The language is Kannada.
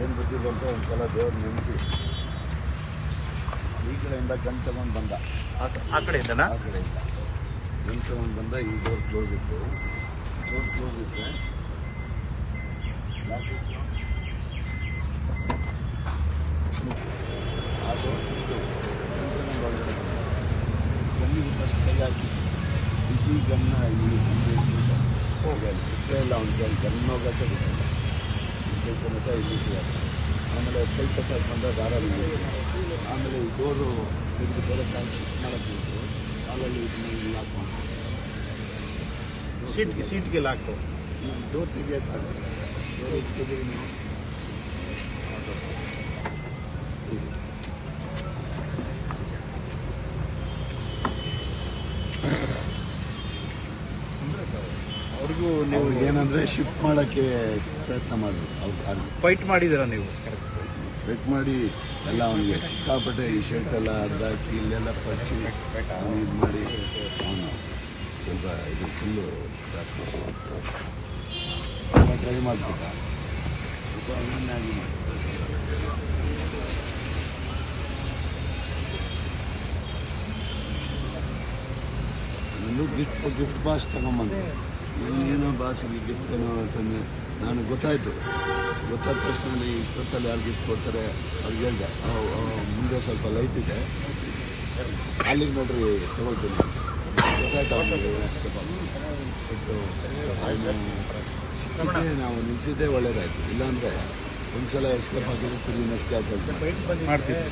ಏನು ಬುದ್ಧಿ ಬಂತು ಒಂದು ಸಲ ದೇವ್ರು ನೆನೆಸಿ ಈ ಕಡೆಯಿಂದ ಗನ್ ತಗೊಂಡು ಬಂದ, ಆ ಕಡೆಯಿಂದನಾ? ಆ ಕಡೆಯಿಂದ ಗನ್ ತಗೊಂಡು ಬಂದ. ಈ ಡೋರ್ ಕ್ಲೋಸ್ ಇತ್ತು, ಡೋರ್ ಕ್ಲೋಸ್ ಇತ್ತು, ಗ್ಲಾಸ್ ಇತ್ತು, ಆ ಡೋರ್ ಇದು ಗನ್ನಿಗೆ ಫಸ್ಟ್ ಕೈ ಹಾಕಿ ಈ ಗನ್ನ ಇಲ್ಲಿ ಎಲ್ಲ ಒಂದು ಗನ್ ಹೋಗೋಕ್ಕೆ ಬಿಟ್ಟಿಲ್ಲ, ಕೈ ಸಮೇತ ಇಲ್ಲಿ ಸಿಗುತ್ತೆ. ಆಮೇಲೆ ಕೈ ಕಟ್ಟಕ್ಕೆ ಬಂದ ದಾರ ಆಮೇಲೆ ಈ ಡೋರು ತೆಗೆದು ಬೇರೆ ಕಾಲು ಶಿಫ್ಟ್ ಮಾಡೋಕ್ಕೆ ಬಿಟ್ಟು ಕಾಲಲ್ಲಿ ಇದನ್ನ ಲಾಕ್ ಮಾಡ್ತೀವಿ, ಸೀಟ್ಗೆ ಲಾಕು. ಈ ಡೋರ್ ತೆಗಿಯೋಕ್ಕಾಗಲ್ಲ, ಡೋರ್ ತೆಗೆದು ನೀವು ಅವ್ರಿಗೂ ನೀವು ಏನಂದರೆ ಶಿಫ್ಟ್ ಮಾಡೋಕ್ಕೆ ಪ್ರಯತ್ನ ಮಾಡಬೇಕು. ಅವ್ರ ಕಾಲು ಫೈಟ್ ಮಾಡಿದ್ದೀರಾ ನೀವು? ಫೈಟ್ ಮಾಡಿ ಎಲ್ಲ ಅವನಿಗೆ ಸಿಕ್ಕಾಪಟ್ಟೆ ಈ ಶರ್ಟೆಲ್ಲ ಅರ್ಧ ಹಾಕಿ ಇಲ್ಲೆಲ್ಲ ಪಚ್ಚಿ ಅವನು ಇದು ಮಾಡಿ ಅವನು ಸ್ವಲ್ಪ ಇದು ಫುಲ್ಲು ಟ್ರೈ ಮಾಡ್ತಿದ್ದ, ಸ್ವಲ್ಪ ಅವನನ್ನಾಗಿ ಮಾಡಿ. ಇನ್ನೂ ಗಿಫ್ಟ್ ಬಾಸ್ ತಗೊಂಬಂದು ಏನೋ ಬಾಸಿಗೆ ಗಿಫ್ಟ್ ಏನೋ ಅಂತಂದರೆ ನಾನು ಗೊತ್ತಾದ ತಕ್ಷಣ ಇಷ್ಟೊತ್ತಲ್ಲಿ ಯಾರು ಗಿಫ್ಟ್ ಕೊಡ್ತಾರೆ ಅವ್ರಿಗೆ ಹೇಳಿದೆ, ಮುಂದೆ ಸ್ವಲ್ಪ ಲೈಟ್ ಇದೆ ಅಲ್ಲಿಗೆ ನೋಡ್ರಿ ತೊಗೊಳ್ತೀನಿ. ಗೊತ್ತಾಯ್ತು ಅವನಿಗೆ ಎಸ್ಕೇಪ್ ಸಿಕ್ಕಿದ್ದೆ, ನಾವು ನಿಲ್ಲಿಸಿದ್ದೇ ಒಳ್ಳೇದಾಯಿತು. ಇಲ್ಲಾಂದರೆ ಒಂದು ಸಲ ಎಸ್ಕೇಪ್ ಆಗಿದ್ರೆ ತಿರುಗಿ ನೆಕ್ಸ್ಟ್ ಯಾಕೆ ಮಾಡ್ತೀವಿ.